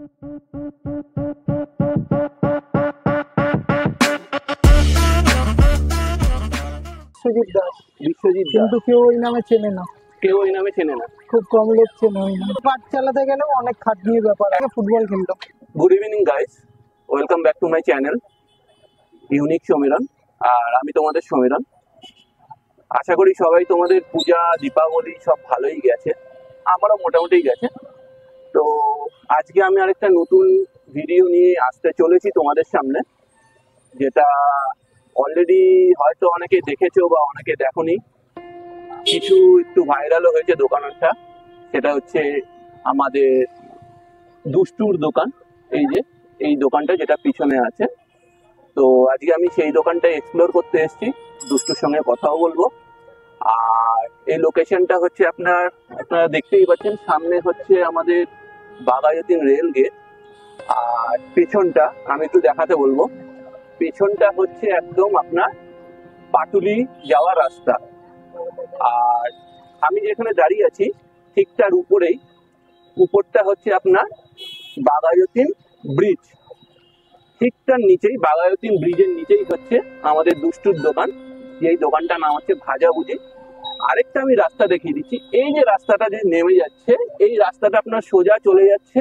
বিশ্বজিৎ দাস। বিশ্বজিৎ দাস। কিন্তু কেউ ওই নামে চেনে না, কেউ ওই নামে চেনে না। খুব কম লোক চেনে ওই নামে। পাঠ চালাতে গেলেও অনেক খাটনির ব্যাপার। আগে ফুটবল খেলতাম। Good evening guys, welcome back to my channel unique Samiran. আর আমি তোমাদের সমীরণ। আশা করি সবাই তোমাদের পূজা দীপাবলি সব ভালোই গেছে, আমারও মোটামুটি গেছে। তো আজকে আমি আরেকটা নতুন ভিডিও নিয়ে আসতে চলেছি তোমাদের সামনে, যেটা অলরেডি হয়তো অনেকে দেখেছো বা অনেকে দেখোনি। কিছু একটু ভাইরালও হয়েছে দোকানটা, সেটা হচ্ছে আমাদের দুষ্টুর দোকান। এই যে এই দোকানটা যেটা পিছনে আছে, তো আজকে আমি সেই দোকানটা এক্সপ্লোর করতে এসেছি, দুষ্টুর সঙ্গে কথাও বলবো। আর এই লোকেশনটা হচ্ছে আপনারা দেখতেই পাচ্ছেন, সামনে হচ্ছে আমাদের বাঘাযতীন রেল গেট। আর পেছনটা আমি একটু দেখাতে বলবো, পেছনটা হচ্ছে একদম আপনার পাটুলি যাওয়ার রাস্তা। আর আমি যেখানে দাঁড়িয়ে আছি ঠিক তার উপরটা হচ্ছে আপনার বাঘাযতীন ব্রিজ। ঠিক তার নিচেই, বাঘাযতীন ব্রিজের নিচেই হচ্ছে আমাদের দুষ্টুর দোকান। এই দোকানটার নাম হচ্ছে ভাজাভুজি। আরেকটা আমি রাস্তা দেখিয়ে দিচ্ছি, এই যে রাস্তাটা যে নেমে যাচ্ছে, এই রাস্তাটা আপনার সোজা চলে যাচ্ছে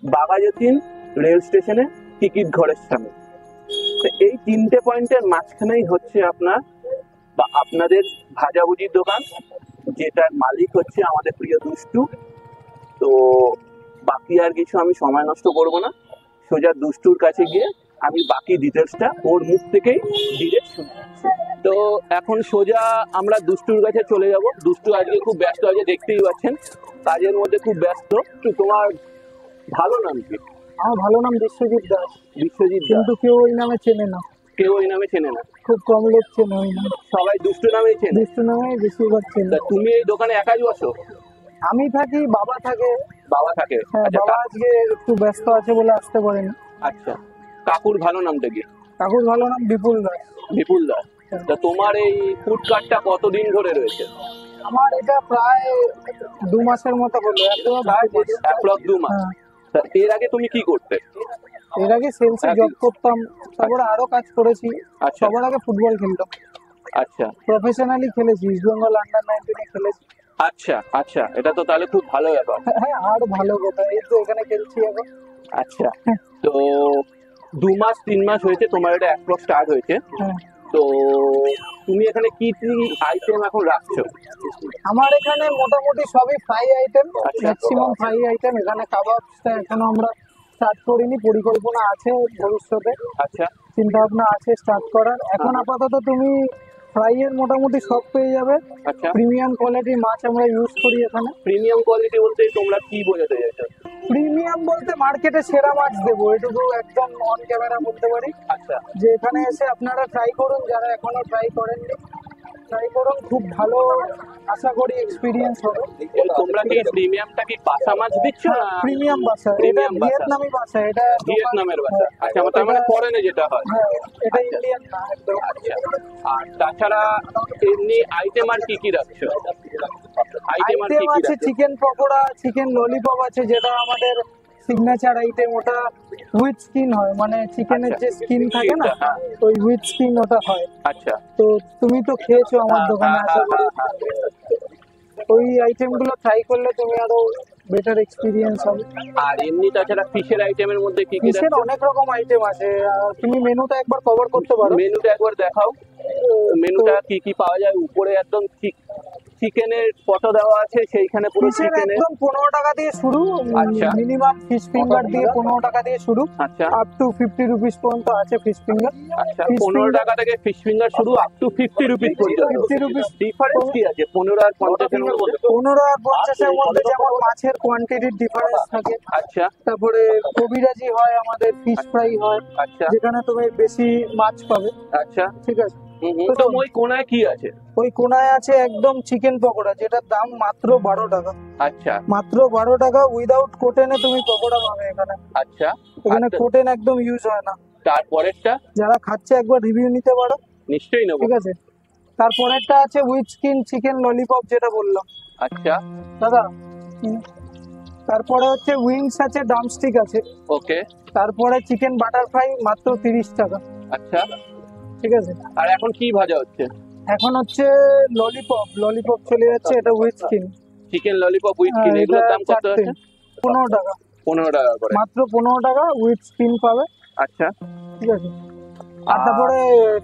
বাঘাযতীন রেল স্টেশনে টিকিট ঘরের সামনে। তো এই তিনটে পয়েন্টের মাঝখানেই হচ্ছে আপনাদের ভাজাভুজির দোকান, যেটার মালিক হচ্ছে আমাদের প্রিয় দুষ্টু। তো বাকি আর কিছু আমি সময় নষ্ট করব না, সোজা দুষ্টুর কাছে গিয়ে আমি বাকি ডিটেলসটা ওর মুখ থেকেই ডিরেক্ট শুনছি। তো এখন সোজা আমরা দুষ্টুর কাছে চলে যাব। দুষ্টু আজকে খুব ব্যস্ত আছে, দেখতেই পাচ্ছেন, কাজের মধ্যে খুব ব্যস্ত। তো তোমার ভালো নাম কি? আমার ভালো নাম বিশ্বজিৎ দাস। বিশ্বজিৎ দাস। কিন্তু কেউ ওই নামে চেনে না, কেউ ওই নামে চেনে না, খুব কম লোক চেনে ওই নামে। সবাই দুষ্টু নামেই চেনে। দুষ্টু নামে বেশিরভাগ চেনে। তা তুমি এই দোকানে একাই বসো? আমি থাকি, বাবা থাকে। বাবা থাকে? হ্যাঁ, আচ্ছা, বাবা আজকে একটু ব্যস্ত আছে বলে আসতে পারেনি। আচ্ছা, কাকুর ভালো নামটা কি? কাকুর ভালো নাম বিপুল দাস। বিপুল দাস। তা তোমার এই ফুড কার্টটা কতদিন ধরে রয়েছে? আমার এটা প্রায় 2 মাসের মতো হলো। অ্যাপ্রক্স 2 মাস। তা এর আগে তুমি কি করতে? এর আগে সেলসে জব করতাম, তারপরে আরো কাজ করেছি। আচ্ছা। সবার আগে ফুটবল খেলতাম। আচ্ছা, প্রফেশনালি খেলেছি, ইস্ট বেঙ্গল আন্ডার-19 খেলেছি। আচ্ছা আচ্ছা, এটা তো তাহলে খুব ভালো ব্যাপার। হ্যাঁ, আর ভালো কথা, এই তো এখানে খেলছি এখন। আচ্ছা, তো 2 মাস 3 মাস হয়েছে তোমার এটা অ্যাপ্রক্স স্টার্ট হয়েছে। হ্যাঁ। তো তুমি এখানে কি কি আইটেম এখন রাখছো? আমার এখানে মোটামুটি সবই ফ্রাই আইটেম, আচ্ছা। Maximum fry item. এখানে কাবাবটা এখনো আমরা স্টার্ট করিনি, পরিকল্পনা আছে ভবিষ্যতে, আচ্ছা, চিন্তা ভাবনা আছে স্টার্ট করার। এখন আপাতত তুমি ফ্রাই এর মোটামুটি সব পেয়ে যাবে। আচ্ছা। প্রিমিয়াম কোয়ালিটির মাছ আমরা ইউজ করি এখানে। প্রিমিয়াম কোয়ালিটি বলতে তোমরা কি বোঝাতে চাইছো? প্রিমিয়াম বলতে মার্কেটে সেরা মাছ দেবো, এটুকু একদম অন ক্যামেরা বলতে পারি। আচ্ছা, যে এখানে এসে আপনারা ট্রাই করুন, যারা এখনো ট্রাই করেননি ট্রাই করুন, খুব ভালো আশা করি এক্সপিরিয়েন্স হবে। তোমরা কি প্রিমিয়ামটা কি বাসা মাছ দিচ্ছ না? প্রিমিয়াম বাসা, এটা প্রিমিয়াম বাসা, ভিয়েতনামি বাসা, এটা ভিয়েতনামের বাসা। আচ্ছা, তার মানে ফরেনে যেটা হয়। হ্যাঁ, এটা ইন্ডিয়ান না একদম। আচ্ছা, আর তাছাড়া এমনি আইটেম আর কি কি রাখছো? আইটেম আর কি আইটেম কি আছে রাখছো? চিকেন পকোড়া, চিকেন ললিপপ আছে, যেটা আমাদের সিগনেচার আইটেম। ওটা উইথ স্কিন হয়, মানে চিকেনের আচ্ছা, যে স্কিন থাকে না, হ্যাঁ। ওই উইথ স্কিন ওটা হয়। আচ্ছা, তো তুমি তো খেয়েছো আমার দোকানে, হ্যাঁ, আশা করি হ্যাঁ, ওই আইটেম গুলো ট্রাই করলে তুমি আরো বেটার এক্সপিরিয়েন্স হবে। আর এমনি তাছাড়া ফিশের আইটেমের মধ্যে কি কি ফিশের রাখছো? অনেক রকম আইটেম আছে, তুমি মেনুটা একবার কভার করতে পারো। মেনুটা একবার দেখাও, মেনুটা কি কি পাওয়া যায়। উপরে একদম চিকেনের ফটো দেওয়া আছে, সেইখানে পুরো ফিশের চিকেনের। একদম 15 টাকা দিয়ে শুরু, আচ্ছা। মিনিমাম ফিশ ফিঙ্গার দিয়ে 15 টাকা দিয়ে শুরু, আচ্ছা, আপ টু 50 রুপিস পর্যন্ত আছে ফিশ ফিঙ্গার। আচ্ছা, 15 টাকা থেকে ফিশ ফিঙ্গার শুরু, আপ টু 50 রুপিস পর্যন্ত। 50 রুপিস ডিফারেন্স কি আছে 15 আর 50 এর মধ্যে? 15 আর 50 এর মধ্যে যেমন মাছের কোয়ান্টিটির ডিফারেন্স থাকে, আচ্ছা, তারপরে কবিরাজি হয়, আমাদের ফিশ ফ্রাই হয়, আচ্ছা, যেখানে তুমি বেশি মাছ পাবে। আচ্ছা। ঠিক আছে। তো ওই কোনায় কি আছে? ওই কোনায় আছে একদম চিকেন পকোড়া, যেটার দাম মাত্র 12 টাকা। আচ্ছা, মাত্র 12 টাকা, উইদাউট কোটেনে তুমি পকোড়া পাবে এখানে। আচ্ছা। এখানে কোটেন একদম ইউজ হয় না। তারপরেরটা? যারা খাচ্ছে একবার রিভিউ নিতে পারো। নিশ্চয়ই নেবো। ঠিক আছে। তারপরেরটা আছে উইথ স্কিন চিকেন ললিপপ, যেটা বললাম। আচ্ছা, দাদা তারপরে হচ্ছে উইংস আছে, ড্রামস্টিক আছে, ওকে। তারপরে চিকেন বাটার ফ্রাই মাত্র 30 টাকা। আচ্ছা, ঠিক আছে, আর এখন কি ভাজা হচ্ছে? এখন হচ্ছে ললিপপ চলে যাচ্ছে, এটা with skin. Chicken lollipop with skin, এটা এগুলোর দাম কত 4টে, আছে? 15 টাকা, 15 টাকা করে। মাত্র 15 টাকা উইথ স্কিন পাবে। আচ্ছা, ঠিক আছে, আর তারপরে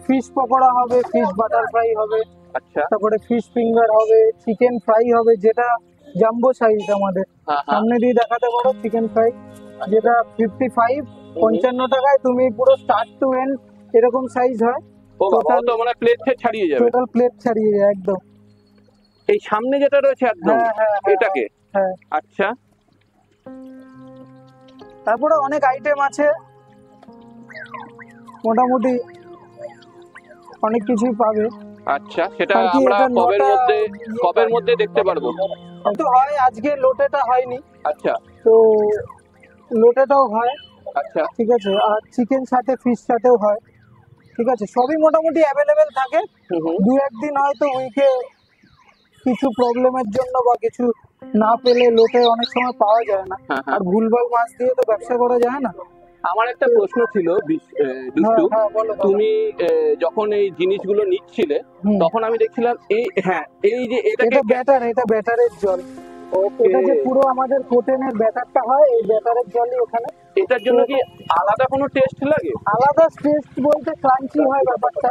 ফিশ পকোড়া হবে, ফিশ বাটার ফ্রাই হবে, আচ্ছা, তারপরে ফিশ ফিঙ্গার হবে, চিকেন ফ্রাই হবে, যেটা জাম্বো সাইজ আমাদের। হ্যাঁ হ্যাঁ, সামনে দিয়ে দেখাতে পারো চিকেন ফ্রাই, যেটা 55 টাকায় তুমি পুরো স্টার্ট টু এন্ড এরকম সাইজ হয়। ও বাবা, total- তো মানে প্লেট ছাড়িয়ে যাবে। টোটাল প্লেট ছাড়িয়ে যায় একদম। এই সামনে যেটা রয়েছে একদম, হ্যাঁ হ্যাঁ হ্যাঁ, এটাকে? হ্যাঁ। আচ্ছা, তারপরে অনেক আইটেম আছে, মোটামুটি অনেক কিছুই পাবে। আচ্ছা, সেটা আর কি আমরা এটা কবের মধ্যে দেখতে পারবো? তো হয়, আজকে লোটেটা হয়নি, আচ্ছা তো লোটেটাও হয়। আচ্ছা, ঠিক আছে, আর চিকেন সাথে ফিশ সাথেও হয়। ঠিক আছে, সবই মোটামুটি অ্যাভেলেবেল থাকে। হুম হুম, দু একদিন হয়তো উইকে কিছু প্রবলেমের জন্য বা কিছু না পেলে লোটে অনেক সময় পাওয়া যায় না, হ্যাঁ হ্যাঁ। আর ভুলভাল মাছ দিয়ে তো ব্যবসা করা যায় না। আমার একটা প্রশ্ন ছিল দুষ্টু, হ্যাঁ, হ্যাঁ, বলো, বলো। তুমি যখন এই জিনিসগুলো নিচ্ছিলে হুম। তখন আমি দেখছিলাম এই যে এটাকে এটা ব্যাটারের জল। এটা যে পুরো আমাদের কোটেনের ব্যাটারটা হয়, এই ব্যাটারের জলই ওখানে। এটার জন্য কি আলাদা কোনো টেস্ট লাগে? আলাদা টেস্ট বলতে ক্রাঞ্চি হয় ব্যাপারটা,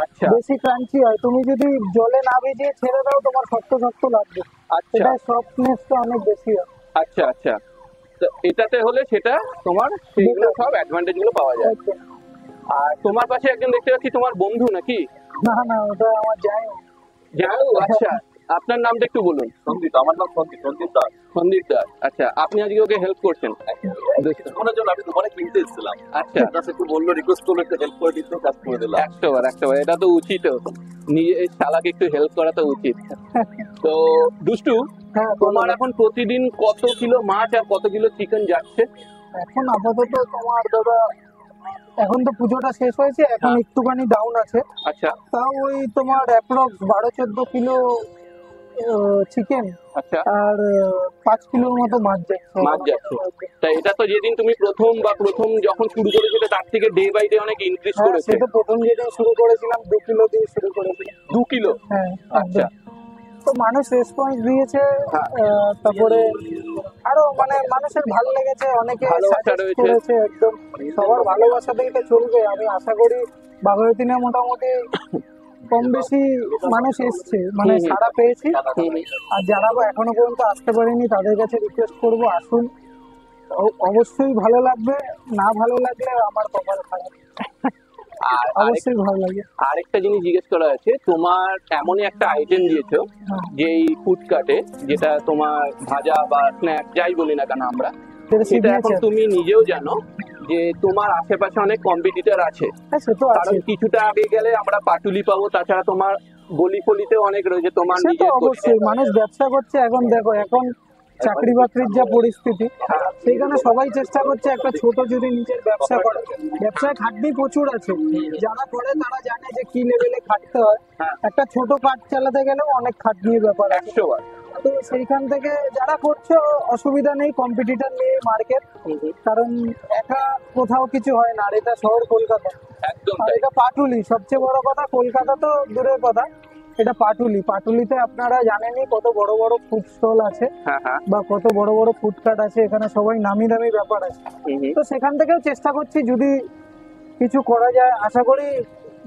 আচ্ছা বেশি ক্রাঞ্চি হয়। তুমি যদি জলে না ভিজিয়ে ছেড়ে দাও, তোমার শক্ত শক্ত লাগবে। আচ্ছা এটা সফটনেসটা অনেক বেশি হয়। আচ্ছা আচ্ছা, তো এটাতে হলে সেটা তোমার সেইগুলো সব অ্যাডভান্টেজ গুলো পাওয়া যায়। একদম। আর তোমার পাশে একজন দেখতে পাচ্ছি, তোমার বন্ধু নাকি? না না, ওটা আমার যাই না। জানো? আচ্ছা, আপনার নামটা একটু বলুন। সন্দীপ, আমার নাম সন্দীপ দাস। সন্দীপ দাস, আচ্ছা, আপনি আজকে ওকে হেল্প করছেন? কিছুক্ষণের জন্য আমি দোকানে কিনতে এসেছিলাম, আচ্ছা, জাস্ট একটু বললো, রিকোয়েস্ট করলো, একটু হেল্প করে দিতে, কাজ করে দিলাম। একশোবার, এটা তো উচিত, নিজে শালাকে একটু হেল্প করা তো উচিত। তো দুষ্টু, হ্যাঁ, তোমার এখন প্রতিদিন কত কিলো মাছ আর কত কিলো চিকেন যাচ্ছে? এখন আপাতত তোমার দাদা, এখন তো পুজোটা শেষ হয়েছে, এখন হ্যাঁ। একটুখানি ডাউন আছে। আচ্ছা তাও ওই তোমার অ্যাপ্রক্স 12-14 কিলো চিকেন আচ্ছা, আর 5 কিলোর মতো মাছ যাচ্ছে। মাছ যাচ্ছে। তা এটা তো যেদিন তুমি প্রথম যখন শুরু করেছিলে তার থেকে ডে বাই ডে অনেক ইনক্রিজ হ্যাঁ, করেছে। সেটা প্রথম যেদিন শুরু করেছিলাম 2 কিলো দিয়ে শুরু করেছিলাম। 2 কিলো? হ্যাঁ, আচ্ছা, একদম। তো মানুষ রেসপন্স দিয়েছে, হ্যাঁ। তারপরে আরো মানে মানুষের ভালো লেগেছে, অনেকে ভালোবাসা suggest রয়েছে। করেছে, একদম সবার ভালোবাসাতেই তো চলবে। আমি আশা করি বাঘাযতীনে মোটামুটি কম বেশি মানুষ এসছে, মানে হুম হুম। সাড়া পেয়েছি। হুম, আর যারা এখনো পর্যন্ত আসতে পারেনি তাদের কাছে রিকোয়েস্ট করবো, আসুন, অবশ্যই ভালো লাগবে। না ভালো লাগলে আমার কপাল খারাপ, আর অবশ্যই ভালো লাগে। আরেকটা জিনিস জিজ্ঞেস করা আছে, তোমার এমনই একটা আইটেম দিয়েছো হ্যাঁ, যে এই ফুডকার্টে, যেটা তোমার ভাজা বা স্ন্যাক যাই বলি না কেন আমরা, সেটা সেটা এখন signature। তুমি নিজেও জানো যে তোমার আশেপাশে অনেক কম্পিটিটর আছে। হ্যাঁ, সে তো কারণ আছে, কিছুটা আগে গেলে আমরা পাটুলি পাবো, তাছাড়া তোমার গলি ফলিতেও অনেক রয়েছে তোমার সে তো নিজের অবশ্যই। মানুষ ব্যবসা করছে, এখন দেখো, এখন চাকরি বাকরির যা পরিস্থিতি, সেইখানে সবাই চেষ্টা করছে একটা ছোট যদি নিজের ব্যবসা করে। ব্যবসায় খাটনি প্রচুর আছে, যারা করে তারা জানে যে কি লেভেলে খাটতে হয়। হ্যাঁ। একটা ছোট কাজ চালাতে গেলেও অনেক খাটনির ব্যাপার আছে। 100 বার। তো সেইখান থেকে যারা করছে, অসুবিধা নেই, কম্পিটিটর নিয়ে মার্কেট, কারণ একা কোথাও কিছু হয় না। আর এটা শহর কলকাতা, একদম আর তাই। এটা পাটুলি। সবচেয়ে বড় কথা, কলকাতা তো দূরের কথা, এটা পাটুলিতে আপনারা জানেনই কত বড় বড় ফুড স্টল আছে হ্যাঁ হ্যাঁ, বা কত বড় বড় ফুডকার্ট আছে, এখানে সবাই নামি দামি ব্যাপার আছে। হুম হুম। তো সেখান থেকেও চেষ্টা করছি যদি কিছু করা যায়, আশা করি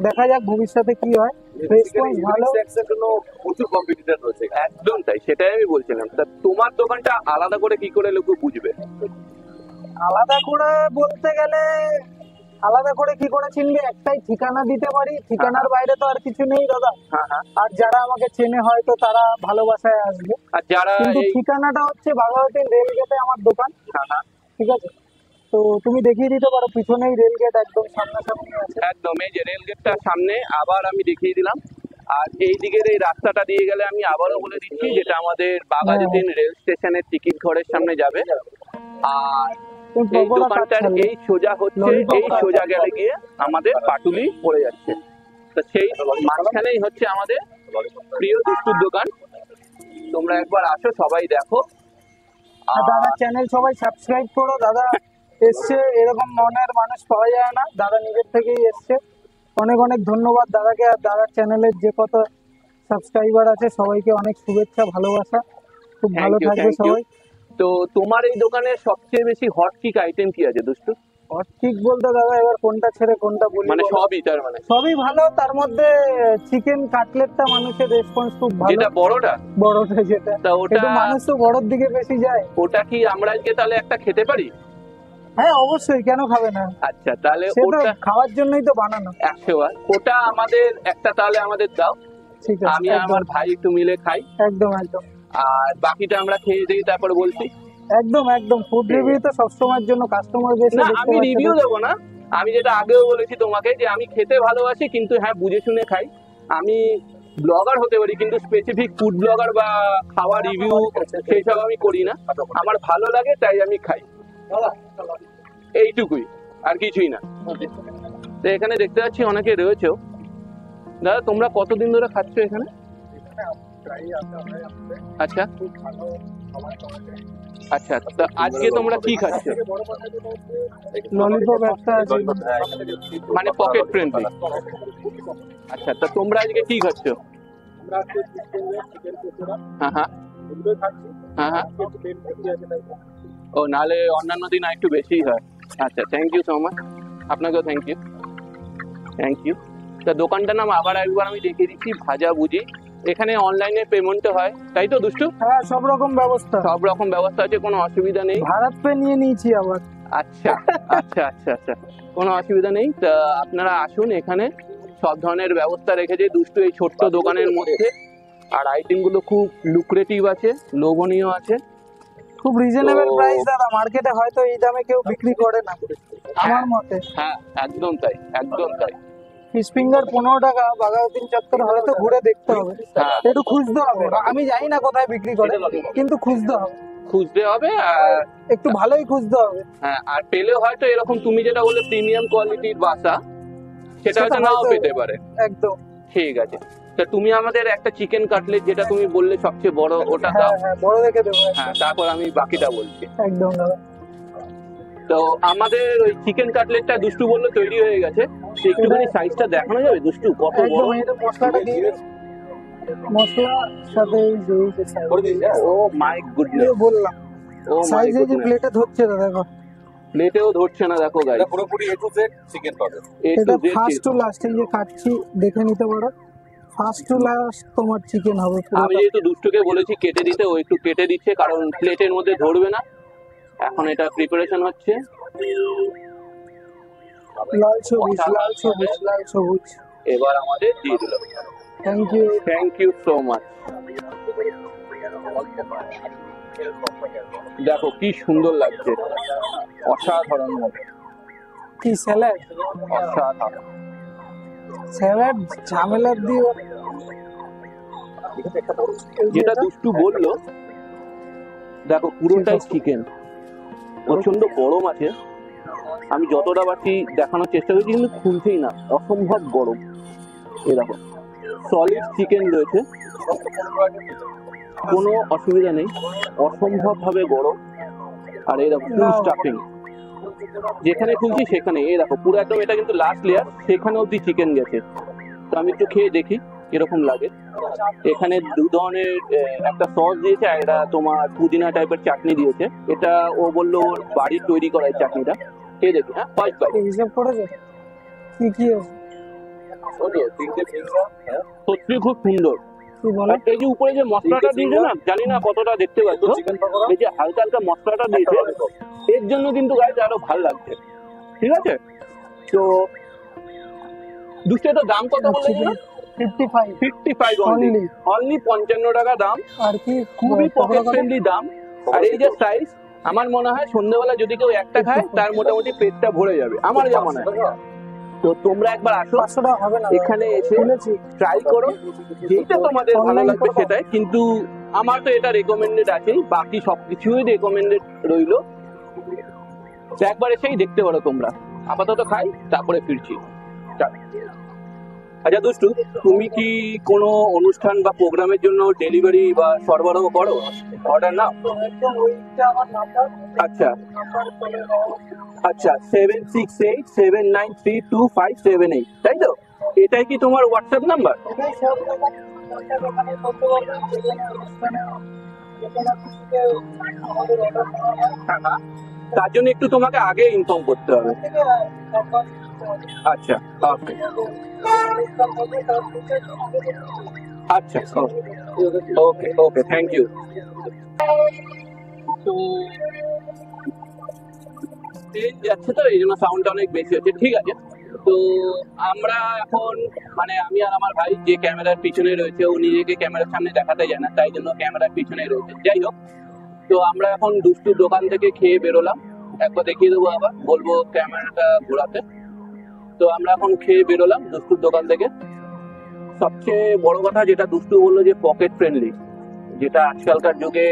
দেখা যাক ভবিষ্যতে কি হয়। রেসপন্স ভালো। স্ন্যাক্সের জন্য প্রচুর কম্পিটিটর রয়েছে। একদম তাই, সেটাই আমি বলছিলাম। তা তোমার দোকানটা আলাদা করে কি করে লোক বুঝবে? আলাদা করে বলতে গেলে, আলাদা করে কি করে চিনবে, একটাই ঠিকানা দিতে পারি, ঠিকানার বাইরে তো আর কিছু নেই দাদা। হ্যাঁ হ্যাঁ। আর যারা আমাকে চেনে হয়তো তারা ভালোবাসায় আসবে, আর যারা কিন্তু এই ঠিকানাটা হচ্ছে বাঘাযতীন রেলগেটে আমার দোকান। হ্যাঁ হ্যাঁ, ঠিক আছে, তো তুমি দেখিয়ে দিতে পারো, পিছনেই রেলগেট একদম সামনাসামনি আছে। একদম এই যে রেল গেটটার সামনে, আবার আমি দেখিয়ে দিলাম। আর এই দিকের এই রাস্তাটা দিয়ে গেলে আমি আবারও বলে দিচ্ছি, যেটা আমাদের বাঘাযতীন রেল স্টেশনের টিকিট ঘরের সামনে যাবে। আর তুমি এই পকোড়া দোকানটার খাচ্ছ? এই সোজা হচ্ছে, এই সোজা গেলে গিয়ে আমাদের পাটুলি পড়ে যাচ্ছে। তো সেই মাঝখানেই হচ্ছে আমাদের প্রিয় দুষ্টুর দোকান। তোমরা একবার আসো, সবাই দেখো। আর দাদার চ্যানেল সবাই সাবস্ক্রাইব করো। দাদা এসছে, এরকম মনের মানুষ পাওয়া যায় না, দাদা নিজের থেকেই এসছে। অনেক অনেক ধন্যবাদ দাদাকে। আর দাদার চ্যানেলের যে কত সাবস্ক্রাইবার আছে সবাইকে অনেক শুভেচ্ছা, ভালোবাসা। খুব ভালো Thank you, থাকবে thank you. সবাই। তো তোমার এই দোকানে সবচেয়ে বেশি হট কিক আইটেম কি আছে দুষ্টু? ঠিক বলতে দাদা এবার কোনটা ছেড়ে কোনটা বলি মানে বলো? সবই তার মানে, সবই ভালো, তার মধ্যে চিকেন কাটলেটটা মানুষের রেসপন্স খুব ভালো। যেটা বড়টা, বড়টা যেটা, তা ওটা কিন্তু মানুষ তো বড়র দিকে বেশি যায়। ওটা কি আমরা আজকে তাহলে একটা খেতে পারি? হ্যাঁ অবশ্যই, কেন খাবে না? আচ্ছা তাহলে সে তো ওটা খাওয়ার জন্যই তো বানানো। 100 বার ওটা আমাদের একটা তাহলে আমাদের দাও, ঠিক আছে, আমি আর আমার ভাই একটু মিলে খাই, একদম একদম আর বাকিটা আমরা খেয়ে দিই তারপরে বলছি। একদম একদম। ফুড রিভিউ তো সবসময়ের জন্য কাস্টমার বেশি না দেখতে আমি পাচ্ছে রিভিউ তো। দেবো না, আমি যেটা আগেও বলেছি তোমাকে যে আমি খেতে ভালোবাসি, কিন্তু হ্যাঁ বুঝে শুনে খাই। আমি ব্লগার হতে পারি কিন্তু স্পেসিফিক ফুড ব্লগার বা খাওয়া রিভিউ সেই সব আমি করি না। আমার ভালো লাগে তাই আমি খাই, এইটুকুই, আর কিছুই না। তো এখানে দেখতে পাচ্ছি অনেকে রয়েছেও। দাদা তোমরা কতদিন ধরে খাচ্ছ এখানে? আচ্ছা আচ্ছা, তো আজকে তোমরা কি খাচ্ছ? ললিপপ একটা আছে, মানে পকেট ফ্রেন্ডলি। আচ্ছা, তা তোমরা আজকে কি খাচ্ছ? হ্যাঁ হ্যাঁ হ্যাঁ হ্যাঁ। ও নালে অন্যান্য দিন একটু বেশি হয়। আচ্ছা, থ্যাংক ইউ সো মাচ, আপনাকেও থ্যাংক ইউ, থ্যাংক ইউ। তা দোকানটার নাম আবার একবার আমি দেখিয়ে দিচ্ছি, ভাজা বুঝি। এখানে অনলাইনে পেমেন্টও হয় তাই তো দুষ্টু? হ্যাঁ সব রকম ব্যবস্থা, সব রকম ব্যবস্থা আছে, কোনো অসুবিধা নেই। ভাড়াত পে নিয়ে নিয়েছি আবার। আচ্ছা আচ্ছা আচ্ছা আচ্ছা, কোনো অসুবিধা নেই। তা আপনারা আসুন, এখানে সব ধরনের ব্যবস্থা রেখেছে দুষ্টু এই ছোট্ট দোকানের মধ্যে। আর আইটেম গুলো খুব লুক্রেটিভ আছে, লোভনীয় আছে। খুব রিজনেবল তো- প্রাইস দাদা, মার্কেটে হয়তো এই দামে কেউ বিক্রি করে না আমার মতে। হ্যাঁ একদম তাই, একদম তাই। ফিশ ফিঙ্গার 15 টাকা, বাঘাউদ্দিন চত্বর হয়তো ঘুরে দেখতে হবে, হ্যাঁ। একটু খুঁজতে হবে। আমি জানি না কোথায় বিক্রি করে, কিন্তু খুঁজতে হবে, খুঁজতে হবে, আর একটু ভালোই খুঁজতে হবে। হ্যাঁ, আর পেলেও হয়তো এরকম তুমি যেটা বললে প্রিমিয়াম কোয়ালিটির বাসা, সেটা সেটা হয়তো নাও হয়তো- পেতে পারে। একদম। ঠিক আছে, তা তুমি আমাদের একটা চিকেন কাটলেট যেটা তুমি বললে সবচেয়ে বড়, ওটা দাও। হ্যাঁ হ্যাঁ, বড় দেখে দেবো। হ্যাঁ, তারপর আমি বাকিটা বলছি। একদম দাদা। তো আমাদের ওই চিকেন কাটলেটটা দুষ্টু বললো তৈরি হয়ে গেছে, তো একটুখানি সাইজটা দেখানো যাবে দুষ্টু কত বড়? একদম, এটা মশলাটা দিয়ে দিই। মশলার সাথে এই যে size। ও মাই গুডনেস, এই বললাম ও মাই সাইজ এই যে গুডনেস। প্লেটে ধরছে দাদা দেখো। প্লেটেও ধরছে না, দেখো গাইস, এটা পুরোপুরি A to Z চিকেন পাবে। এটা ফার্স্ট টু লাস্ট, এই যে কাটছি দেখে নিতে পারো, ফার্স্ট টু লাস্ট তোমার চিকেন হবে পুরোটা। আমি যেহেতু দুষ্টুকে বলেছি কেটে দিতে, ও একটু কেটে দিচ্ছে কারণ প্লেটের মধ্যে ধরবে না। এখন এটা প্রিপারেশন হচ্ছে। লাল সবুজ, লাল সবুজ, লাল সবুজ। এবার আমাদের দিয়ে দিল। Thank you. Thank you so much. দেখো কি সুন্দর লাগছে, অসাধারণ লাগে, কি স্যালাড? অসাধারণ। স্যালাড ঝামেলার দিয়ে যেটা দুষ্টু বললো, দেখো পুরোটাই চিকেন, প্রচন্ড গরম আছে। আমি যতটা পারছি দেখানোর চেষ্টা করছি কিন্তু খুলছেই না, অসম্ভব গরম। এই দেখো সলিড চিকেন রয়েছে, কোনো অসুবিধা নেই, অসম্ভব ভাবে গরম। আর এই দেখো ফুল স্টাফিং, যেখানে খুলছি সেখানে এই দেখো পুরো একদম, এটা কিন্তু লাস্ট লেয়ার, সেখানে অব্দি চিকেন গেছে। তো আমি একটু খেয়ে দেখি কিরকম লাগে। এখানে দু ধরনের একটা সস দিয়েছে, আর এটা তোমার পুদিনা টাইপের চাটনি দিয়েছে। এটা ও বললো ওর বাড়ির তৈরি করা এই চাটনিটা। খেয়ে দেখি। হ্যাঁ ফার্স্ট বাইট, হিসাব করেছে কি কি আছে? তিনটে পিজ্জা, হ্যাঁ, সত্যি খুব সুন্দর। কি বলে? আর এই যে উপরে যে মশলাটা দিয়েছে না, জানি না কতটা দেখতে পাচ্ছ, চিকেন পকোড়া, এই যে হালকা হালকা মশলাটা দিয়েছে, এর জন্য কিন্তু গাইজ আরো ভালো লাগছে। ঠিক আছে, তো দুষ্টের দাম কত বললে যেন? 55 55 অনলি, অনলি 55 টাকা দাম। আর কি খুবই পকেট ফ্রেন্ডলি দাম। আর এই যে সাইজ, আমার মনে হয় সন্ধ্যেবেলা যদি কেউ একটা খায় তার মোটামুটি পেটটা ভরে যাবে, আমার যা মনে হয়। তো তোমরা একবার আসো 500 টাকা হবে না এখানে এসে, শুনেছি। ট্রাই করো, যেটা তোমাদের ভালো লাগবে সেটাই। কিন্তু আমার তো এটা রেকমেন্ডেড আছেই, বাকি সবকিছুই রেকমেন্ডেড রইলো। তো একবার এসেই দেখতে পারো তোমরা। আপাতত খাই, তারপরে ফিরছি। চলো। আচ্ছা দুষ্টু, তুমি কি কোনো অনুষ্ঠান বা প্রোগ্রামের জন্য ডেলিভারি বা সরবরাহ করো, অর্ডার নাও? একদম ওইটা আমার নাম্বার আচ্ছা নাম্বার বলে দাও। আচ্ছা, 7687932578, তাই তো? এটাই কি তোমার হোয়াটসঅ্যাপ নাম্বার? এটাই সব রকম দোকানে করতে পারবেন, যেখানে অনুষ্ঠানে যে কোনো কিছুতে আমাদের অর্ডার নেওয়া হয়। তার জন্য একটু তোমাকে আগে ইনফর্ম করতে হবে। থেকে একবার করতে হবে। আচ্ছা ওকে, অনুষ্ঠান হবে, তার থেকে আমাদের আচ্ছা ওকে ওকে, থ্যাংক ইউ। তো ট্রেন যাচ্ছে তো, এই জন্য সাউন্ডটা অনেক বেশি হচ্ছে। ঠিক আছে, তো আমরা এখন মানে আমি আর আমার ভাই যে ক্যামেরার পিছনে রয়েছে, ও নিজেকে ক্যামেরার সামনে দেখাতে যায় না, তাই জন্য ক্যামেরার পিছনে রয়েছে। যাই হোক, তো আমরা এখন দুষ্টুর দোকান থেকে খেয়ে বেরোলাম। একবার দেখিয়ে দেবো, আবার বলবো ক্যামেরাটা ঘোরাতে। তো আমরা এখন খেয়ে বেরোলাম দুষ্টুর দোকান থেকে। সবচেয়ে বড় কথা যেটা দুষ্টু বললো যে পকেট ফ্রেন্ডলি, যেটা আজকালকার যুগে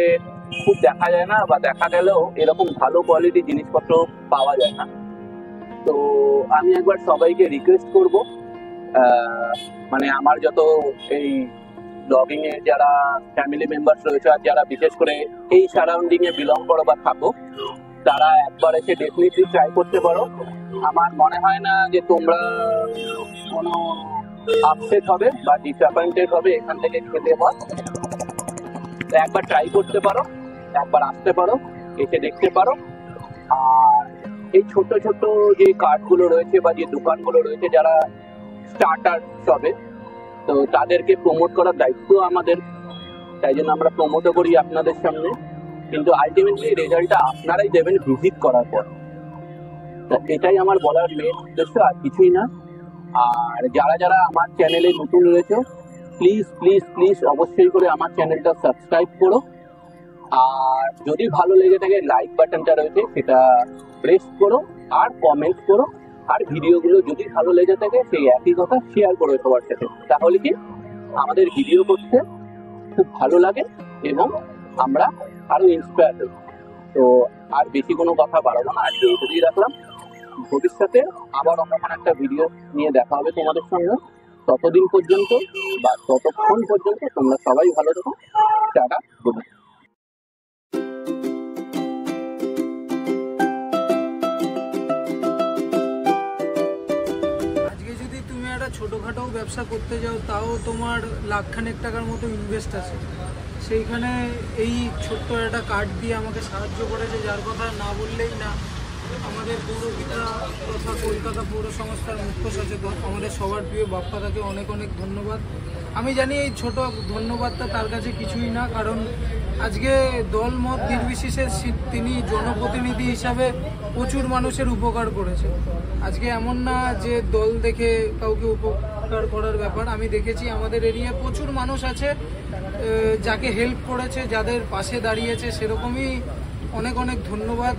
খুব দেখা যায় না, বা দেখা গেলেও এরকম ভালো কোয়ালিটি জিনিসপত্র পাওয়া যায় না। তো আমি একবার সবাইকে রিকোয়েস্ট করব, মানে আমার যত এই ব্লগিং এ যারা ফ্যামিলি মেম্বার্স রয়েছে, আর যারা বিশেষ করে এই সারাউন্ডিং এ বিলং করো বা থাকো, তারা একবার এসে ডেফিনেটলি ট্রাই করতে পারো। আমার মনে হয় না যে তোমরা কোনো আপসেট হবে বা ডিসঅ্যাপয়েন্টেড হবে এখান থেকে খেতে পার। একবার ট্রাই করতে পারো, একবার আসতে পারো, এসে দেখতে পারো। আর এই ছোট ছোট যে কার্টগুলো রয়েছে বা যে দোকানগুলো রয়েছে, যারা স্টার্টার সবে, তো তাদেরকে প্রমোট করার দায়িত্ব আমাদের, তাই জন্য আমরা প্রমোটও করি আপনাদের সামনে। কিন্তু আলটিমেটলি রেজাল্টটা আপনারাই দেবেন ভিজিট করার পর। তা এটাই আমার বলার মেন উদ্দেশ্য, আর কিছুই না। আর যারা যারা আমার চ্যানেলে নতুন রয়েছে, প্লিজ প্লিজ প্লিজ অবশ্যই করে আমার চ্যানেলটা সাবস্ক্রাইব করো। আর যদি ভালো লেগে থাকে, লাইক বাটনটা রয়েছে সেটা প্রেস করো, আর কমেন্ট করো। আর ভিডিওগুলো যদি ভালো লেগে থাকে, সেই একই কথা শেয়ার করো সবার সাথে। তাহলে কি আমাদের ভিডিও করতে খুব ভালো লাগে এবং আমরা আরো ইন্সপায়ার হই। তো আর বেশি কোনো কথা বাড়াবো না, আজকে এইটুকুই রাখলাম। ভবিষ্যতে আবার অন্য কোনো একটা ভিডিও নিয়ে দেখা হবে তোমাদের সঙ্গে। ততদিন পর্যন্ত বা ততক্ষণ পর্যন্ত তোমরা সবাই ভালো থাকো। Tata, good night. আজকে যদি তুমি একটা ছোটোখাটো ব্যবসা করতে যাও, তাও তোমার লাখখানেক টাকার মতো ইনভেস্ট আছে। সেইখানে এই ছোট্ট একটা কার্ড দিয়ে আমাকে সাহায্য করেছে, যার কথা না বললেই না। আমাদের পৌরপিতা তথা কলকাতা পৌর সংস্থার মুখ্য সচেতক, আমাদের সবার প্রিয় বাপ্পাদাকে অনেক অনেক ধন্যবাদ। আমি জানি এই ছোট ধন্যবাদটা তার কাছে কিছুই না, কারণ আজকে দল মত নির্বিশেষে তিনি জনপ্রতিনিধি হিসাবে প্রচুর মানুষের উপকার করেছে। আজকে এমন না যে দল দেখে কাউকে উপকার করার ব্যাপার। আমি দেখেছি আমাদের এরিয়ায় প্রচুর মানুষ আছে যাকে হেল্প করেছে, যাদের পাশে দাঁড়িয়েছে। সেরকমই অনেক অনেক ধন্যবাদ।